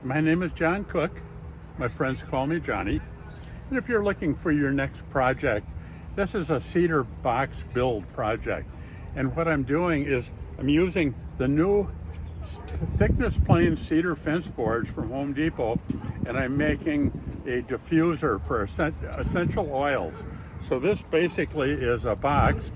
My name is John Cook. My friends call me Johnny. And if you're looking for your next project, this is a cedar box build project. And what I'm doing is I'm using the new thickness plain cedar fence boards from Home Depot, and I'm making a diffuser for essential oils. So this basically is a box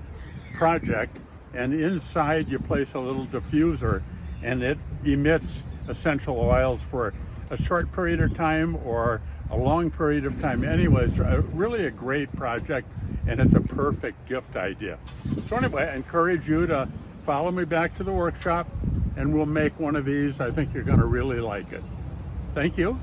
project, and inside you place a little diffuser and it emits essential oils for a short period of time or a long period of time. Anyways, really a great project, and it's a perfect gift idea. So anyway, I encourage you to follow me back to the workshop and we'll make one of these. I think you're going to really like it. Thank you.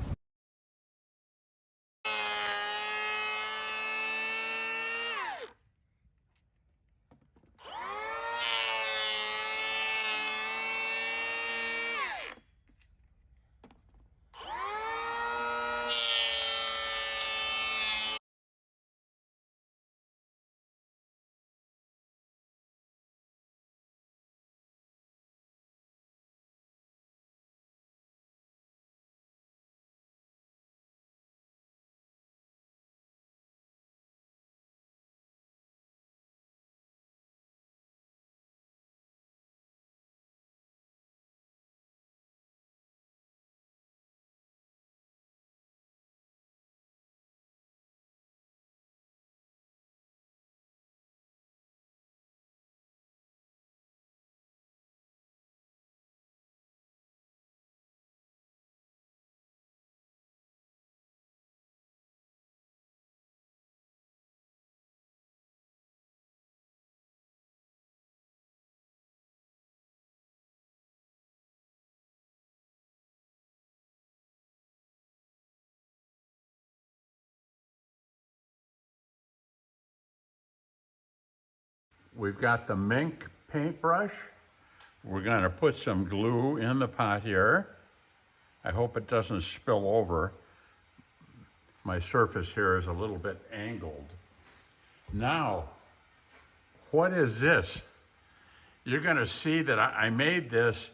We've got the mink paintbrush. We're going to put some glue in the pot here. I hope it doesn't spill over. My surface here is a little bit angled. Now, what is this? You're going to see that I made this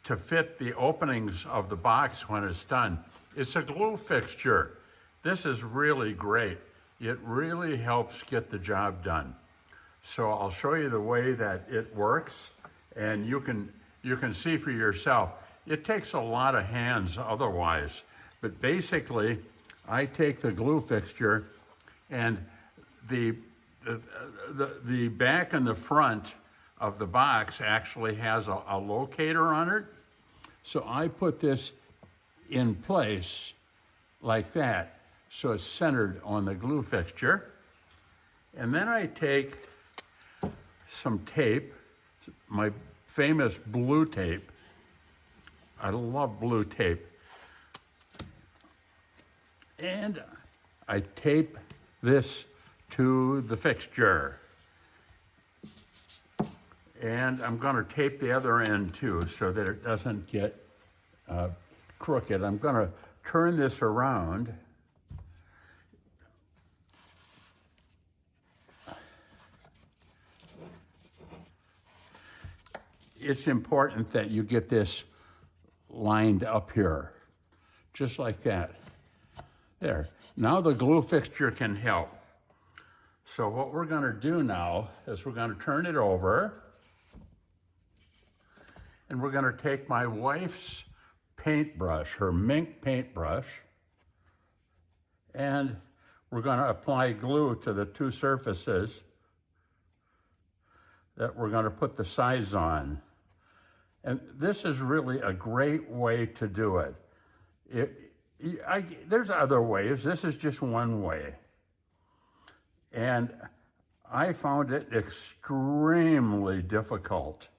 to fit the openings of the box when it's done. It's a glue fixture. This is really great. It really helps get the job done. So I'll show you the way that it works, and you can see for yourself. It takes a lot of hands otherwise, but basically I take the glue fixture, and the back and the front of the box actually has a locator on it. So I put this in place like that, so it's centered on the glue fixture. And then I take some tape, my famous blue tape. I love blue tape. And I tape this to the fixture. And I'm going to tape the other end too so that it doesn't get crooked. I'm going to turn this around. It's important that you get this lined up here, just like that. There. Now the glue fixture can help. So what we're going to do now is we're going to turn it over, and we're going to take my wife's paintbrush, her mink paintbrush, and we're going to apply glue to the two surfaces that we're going to put the sides on. And this is really a great way to do it. There's other ways. This is just one way. And I found it extremely difficult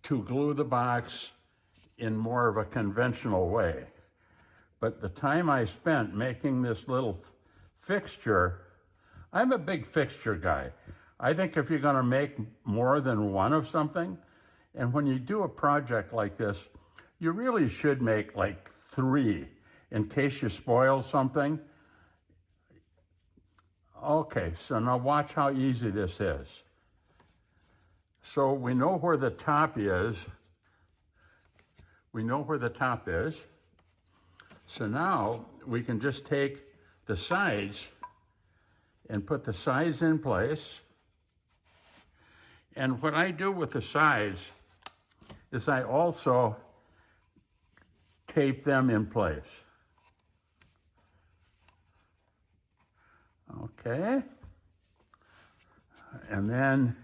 to glue the box in more of a conventional way. But the time I spent making this little fixture, I'm a big fixture guy. I think if you're going to make more than one of something, and when you do a project like this, you really should make like 3 in case you spoil something. Okay, so now watch how easy this is. So we know where the top is. We know where the top is. So now we can just take the sides and put the sides in place. And what I do with the sides is I also tape them in place. Okay. And then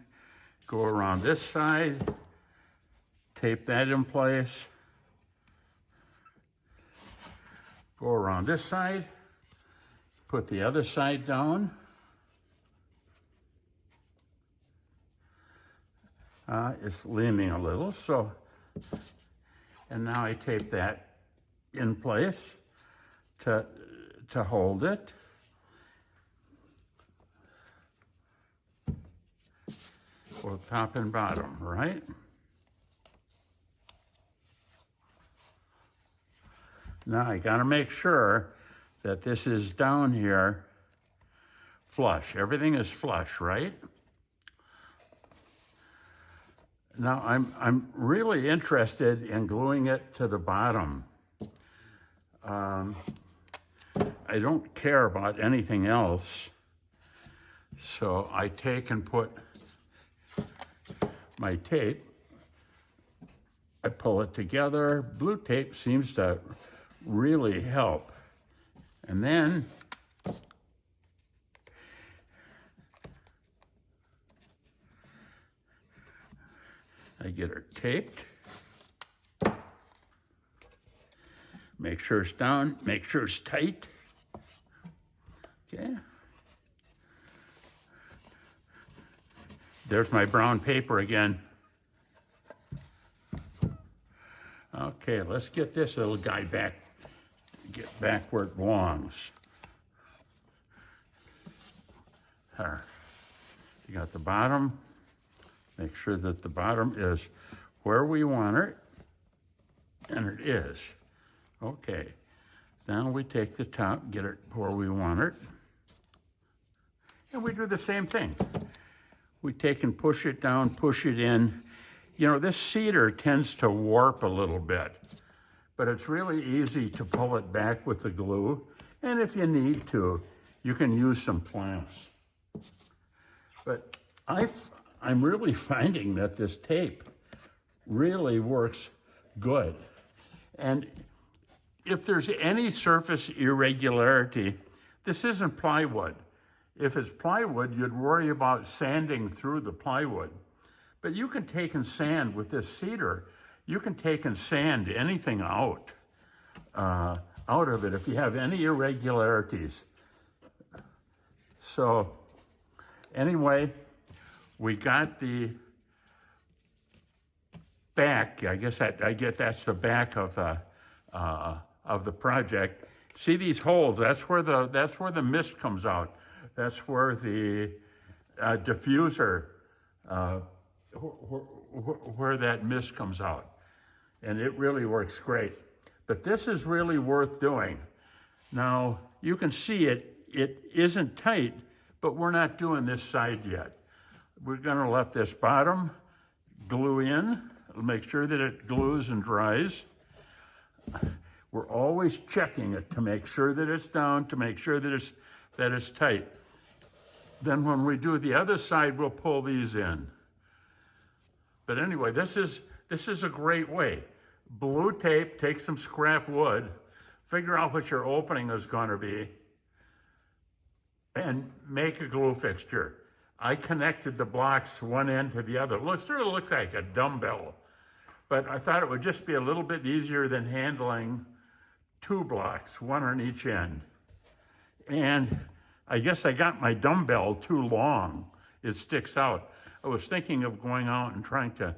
go around this side, tape that in place. Go around this side, put the other side down. It's leaning a little, so, and now I tape that in place to hold it. Well, top and bottom, right? Now I gotta make sure that this is down here flush. Everything is flush, right? Now I'm really interested in gluing it to the bottom. I don't care about anything else. So I take and put my tape, I pull it together. Blue tape seems to really help. And then I get her taped. Make sure it's down, make sure it's tight. Okay. There's my brown paper again. Okay, let's get this little guy back, get back where it belongs. There. You got the bottom. Make sure that the bottom is where we want it, and it is. Okay, now we take the top, get it where we want it, and we do the same thing. We take and push it down, push it in. You know, this cedar tends to warp a little bit, but it's really easy to pull it back with the glue. And if you need to, you can use some clamps. But I'm really finding that this tape really works good. And if there's any surface irregularity, this isn't plywood. If it's plywood, you'd worry about sanding through the plywood. But you can take and sand with this cedar. You can take and sand anything out of it if you have any irregularities. So anyway, we got the back. I guess that's the back of the project. See these holes? That's where the mist comes out. That's where the diffuser, where that mist comes out. And it really works great. But this is really worth doing. Now, you can see it isn't tight, but we're not doing this side yet. We're gonna let this bottom glue in, make sure that it glues and dries. We're always checking it to make sure that it's down, to make sure that it's tight. Then when we do the other side, we'll pull these in. But anyway, this is a great way. Blue tape, take some scrap wood, figure out what your opening is going to be, and make a glue fixture. I connected the blocks one end to the other. It sort of looks like a dumbbell, but I thought it would just be a little bit easier than handling two blocks, one on each end. And I guess I got my dumbbell too long. It sticks out. I was thinking of going out and trying to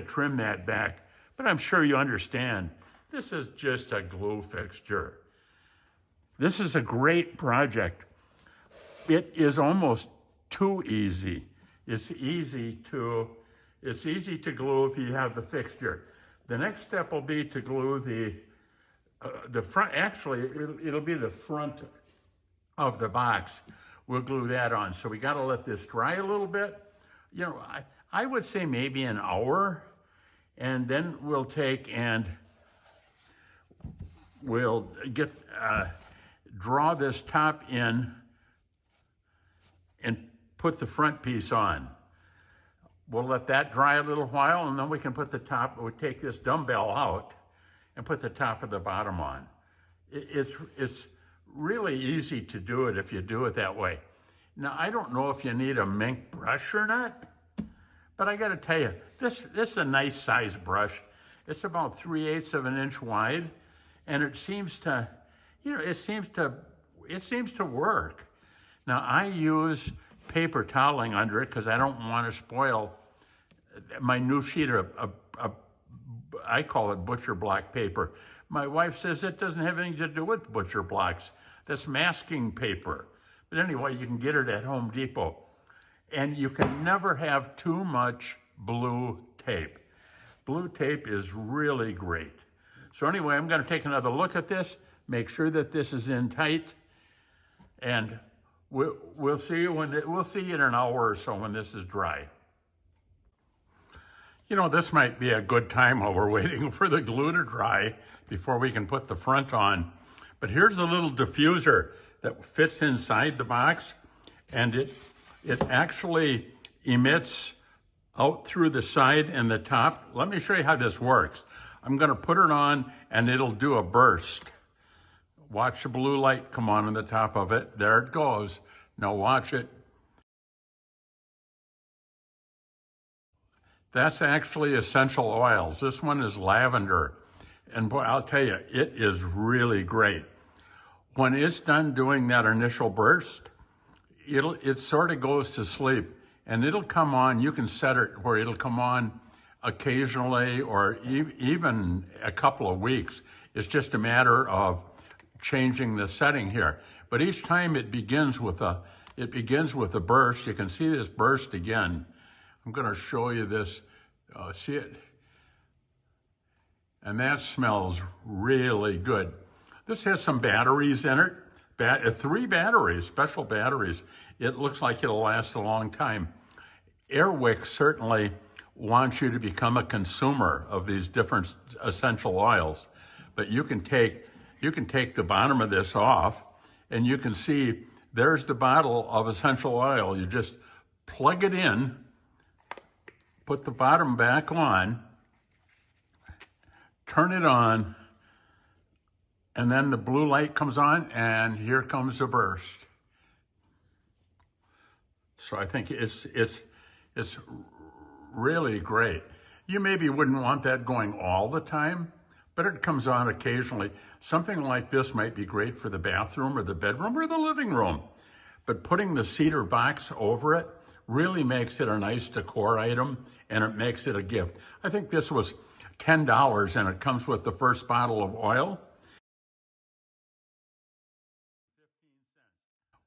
trim that back, but I'm sure you understand, this is just a glue fixture. This is a great project. It is almost too easy. It's easy to glue if you have the fixture. The next step will be to glue the front. Actually, it'll be the front of the box. We'll glue that on. So we got to let this dry a little bit. You know, I would say maybe an hour, and then we'll take and we'll draw this top in and put the front piece on. We'll let that dry a little while, and then we can put the top, we'll take this dumbbell out and put the top of the bottom on. It's really easy to do it if you do it that way. Now, I don't know if you need a mink brush or not, but I gotta tell you, this is a nice size brush. It's about 3/8 of an inch wide, and it seems to, it seems to work. Now, I use paper toweling under it because I don't want to spoil my new sheet of, I call it butcher block paper. My wife says it doesn't have anything to do with butcher blocks. That's masking paper. But anyway, you can get it at Home Depot. And you can never have too much blue tape. Blue tape is really great. So anyway, I'm going to take another look at this, make sure that this is in tight, and we'll see you we'll see you in an hour or so when this is dry. You know, this might be a good time while we're waiting for the glue to dry before we can put the front on. But here's a little diffuser that fits inside the box, and it actually emits out through the side and the top. Let me show you how this works. I'm gonna put it on and it'll do a burst. Watch the blue light come on the top of it. There it goes. Now watch it. That's actually essential oils. This one is lavender. And boy, I'll tell you, it is really great. When it's done doing that initial burst, it sort of goes to sleep, and it'll come on. You can set it where it'll come on occasionally or even a couple of weeks. It's just a matter of changing the setting here. But each time it begins with a burst. You can see this burst again. I'm going to show you this. See it? And that smells really good. This has some batteries in it. 3 batteries, special batteries. It looks like it'll last a long time. Air Wick certainly wants you to become a consumer of these different essential oils. But you can take the bottom of this off, and you can see there's the bottle of essential oil. You just plug it in, put the bottom back on, turn it on, and then the blue light comes on, and here comes the burst. So I think it's really great. You maybe wouldn't want that going all the time, but it comes on occasionally. Something like this might be great for the bathroom or the bedroom or the living room. But putting the cedar box over it really makes it a nice decor item, and it makes it a gift. I think this was $10, and it comes with the first bottle of oil.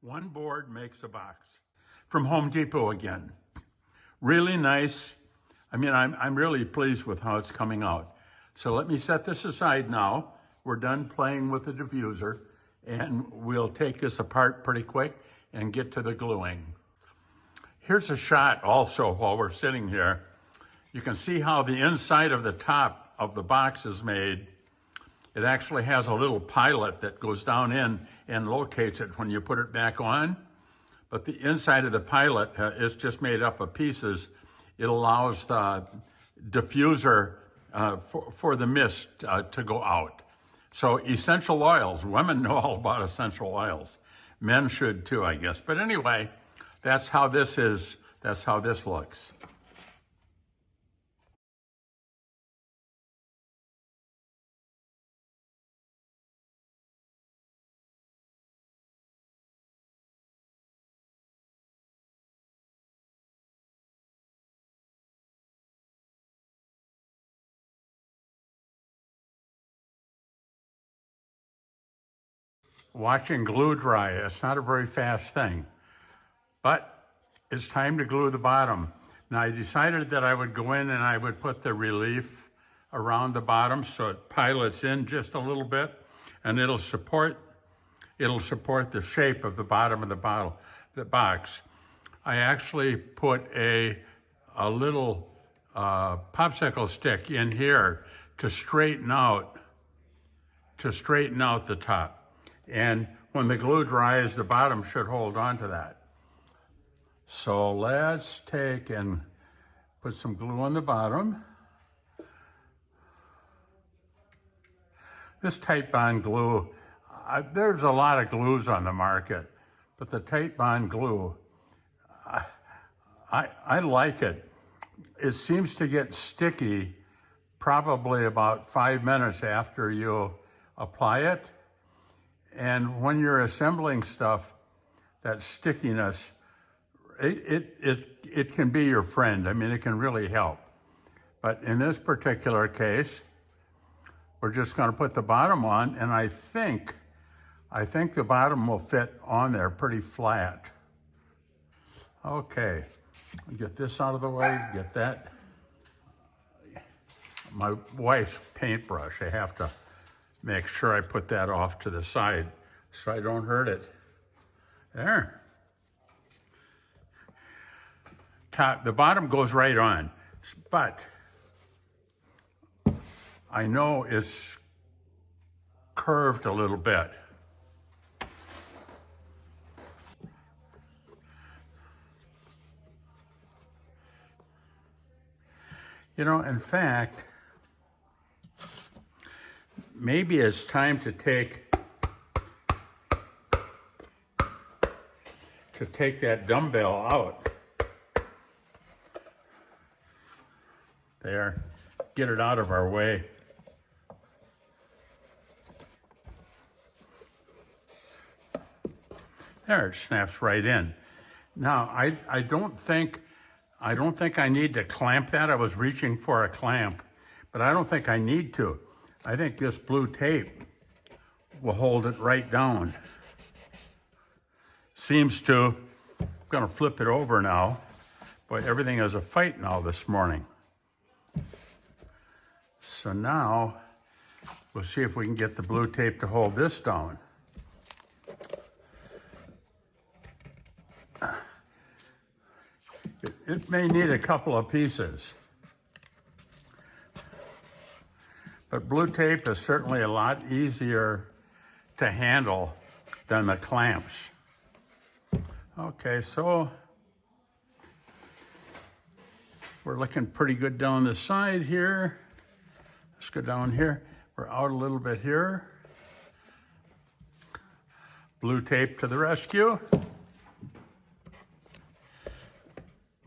1 board makes a box. From Home Depot again. Really nice. I mean, I'm really pleased with how it's coming out. So let me set this aside now. We're done playing with the diffuser, and we'll take this apart pretty quick and get to the gluing. Here's a shot also while we're sitting here. You can see how the inside of the top of the box is made. It actually has a little pilot that goes down in and locates it when you put it back on. But the inside of the pilot is just made up of pieces. It allows the diffuser for the mist to go out. So essential oils, women know all about essential oils. Men should too, I guess. But anyway, that's how this is. That's how this looks. Watching glue dry, it's not a very fast thing, but it's time to glue the bottom. Now I decided that I would go in and I would put the relief around the bottom so it pilots in just a little bit, and it'll support the shape of the bottom of the box. I actually put a little popsicle stick in here to straighten out to straighten out the top. And when the glue dries, the bottom should hold on to that. So let's take and put some glue on the bottom. This tight bond glue, there's a lot of glues on the market, but the tight bond glue, I like it. It seems to get sticky probably about 5 minutes after you apply it. And when you're assembling stuff, that stickiness, it can be your friend. I mean, it can really help. But in this particular case, we're just going to put the bottom on, and I think the bottom will fit on there pretty flat. Okay, get this out of the way, get that. My wife's paintbrush, I have to make sure I put that off to the side so I don't hurt it. There. The bottom goes right on, but I know it's curved a little bit. You know, in fact, maybe it's time to take that dumbbell out. There, get it out of our way. There, it snaps right in. Now, I don't think I need to clamp that. I was reaching for a clamp, but I don't think I need to. I think this blue tape will hold it right down. Seems to. I'm gonna flip it over now. Boy, everything is a fight now this morning. So now, we'll see if we can get the blue tape to hold this down. It may need a couple of pieces. But blue tape is certainly a lot easier to handle than the clamps. Okay, so we're looking pretty good down the side here. Let's go down here. We're out a little bit here. Blue tape to the rescue.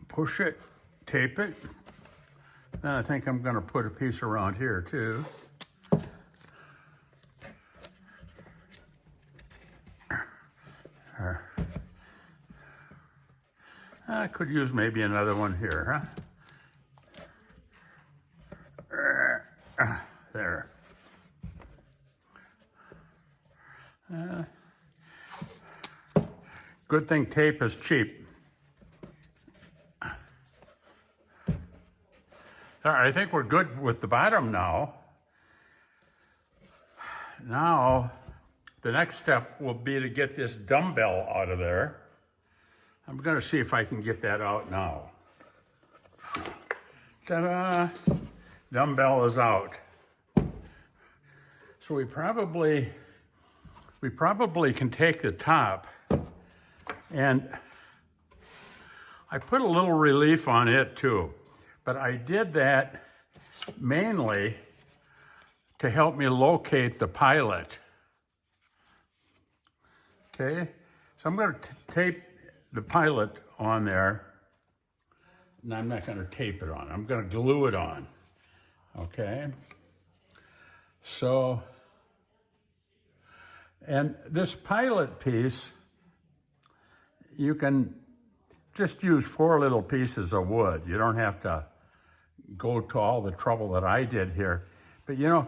Push it, tape it. Then I think I'm gonna put a piece around here too. I could use maybe another one here, huh? There. Good thing tape is cheap. All right, I think we're good with the bottom now. Now, the next step will be to get this dumbbell out of there. I'm gonna see if I can get that out now. Ta-da! Dumbbell is out. So we probably can take the top, and I put a little relief on it too. But I did that mainly to help me locate the pilot. Okay, so I'm going to tape the pilot on there. And I'm not going to tape it on. I'm going to glue it on. Okay. So, and this pilot piece, you can just use 4 little pieces of wood. You don't have to go to all the trouble that I did here. But you know,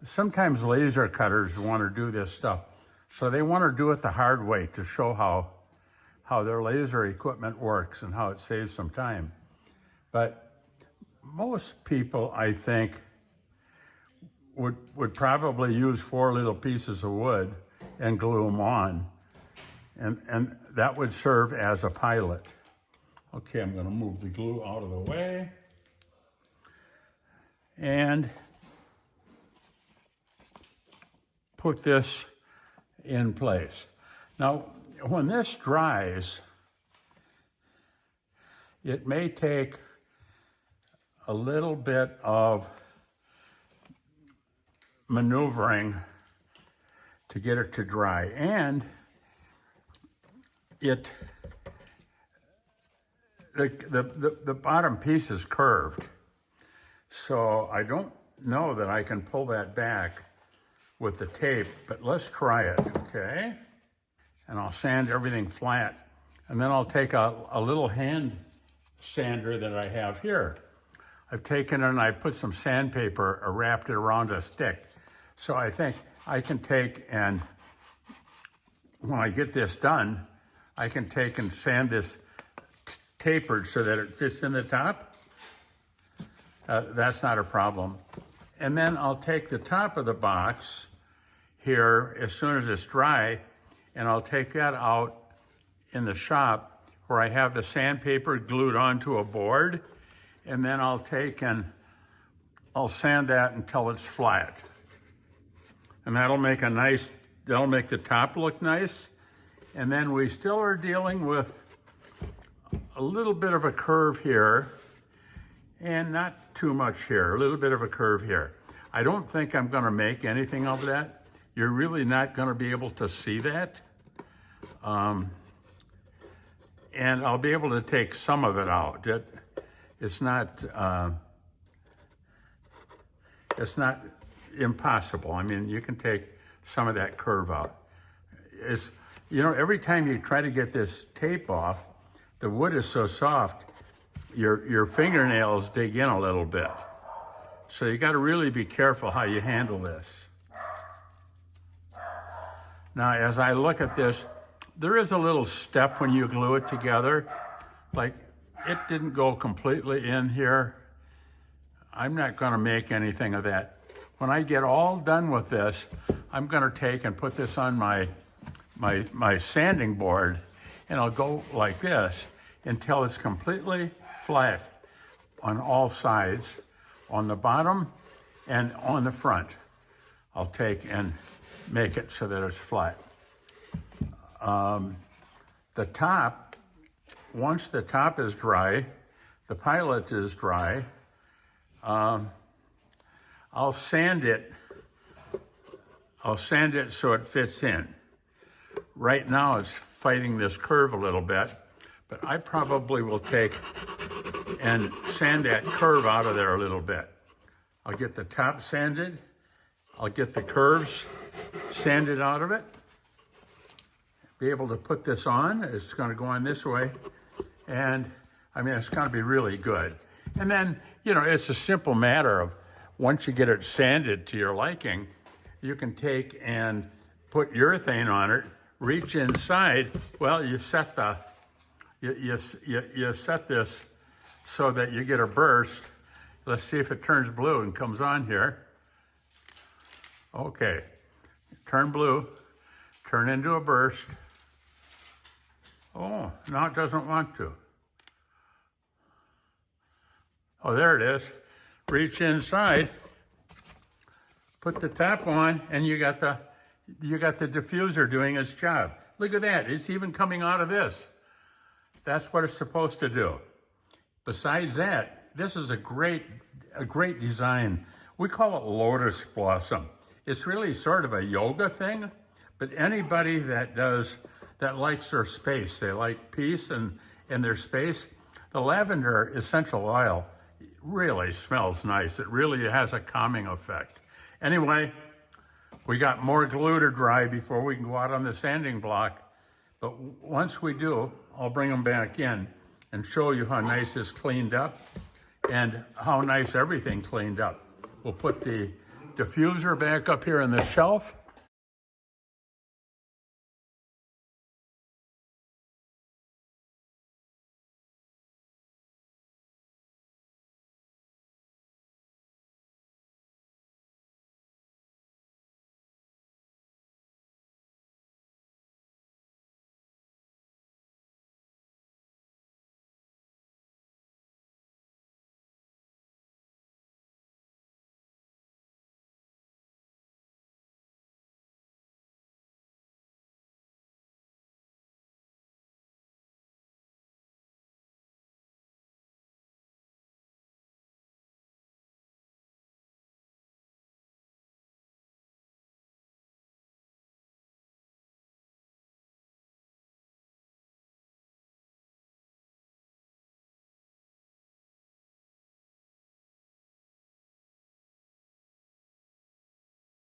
sometimes laser cutters want to do this stuff. So they want to do it the hard way to show how their laser equipment works and how it saves some time. But most people, I think, would probably use 4 little pieces of wood and glue them on. And that would serve as a pilot. Okay, I'm going to move the glue out of the way. And put this in place. Now, when this dries, it may take a little bit of maneuvering to get it to dry, and the bottom piece is curved, so I don't know that I can pull that back with the tape, but let's try it, okay? And I'll sand everything flat, and then I'll take a little hand sander that I have here. I've taken it and I put some sandpaper or wrapped it around a stick. So I think I can take, and when I get this done, I can take and sand this tapered so that it fits in the top. That's not a problem. And then I'll take the top of the box here as soon as it's dry, and I'll take that out in the shop where I have the sandpaper glued onto a board, and then I'll take and I'll sand that until it's flat. And that'll make the top look nice. And then we still are dealing with a little bit of a curve here, and not too much here, a little bit of a curve here. I don't think I'm gonna make anything of that. You're really not gonna be able to see that. And I'll be able to take some of it out. It's not impossible. I mean, you can take some of that curve out. Every time you try to get this tape off, the wood is so soft, your fingernails dig in a little bit. So you gotta really be careful how you handle this. Now, as I look at this, there is a little step when you glue it together. Like, it didn't go completely in here. I'm not gonna make anything of that. When I get all done with this, I'm gonna take and put this on my sanding board, and I'll go like this until it's completely flat on all sides, on the bottom and on the front. I'll take and make it so that it's flat. The top, once the top is dry, the pilot is dry, I'll sand it so it fits in. Right now it's fighting this curve a little bit, but I probably will take and sand that curve out of there a little bit. I'll get the top sanded, I'll get the curves sanded out of it, be able to put this on. It's gonna go on this way, and I mean, it's gonna be really good. And then, it's a simple matter of, once you get it sanded to your liking, you can take and put urethane on it, reach inside. Well, you set this so that you get a burst. Let's see if it turns blue and comes on here. Okay, turn blue, turn into a burst. Oh, now it doesn't want to. Oh, there it is. Reach inside, put the top on, and you got the diffuser doing its job. Look at that, it's even coming out of this. That's what it's supposed to do. Besides that, this is a great design. We call it Lotus Blossom. It's really sort of a yoga thing, but anybody that likes their space, they like peace and their space, the lavender essential oil really smells nice. It really has a calming effect. Anyway, we got more glue to dry before we can go out on the sanding block. But once we do, I'll bring them back in and show you how nice this cleaned up and how nice everything cleaned up. We'll put the diffuser back up here on the shelf,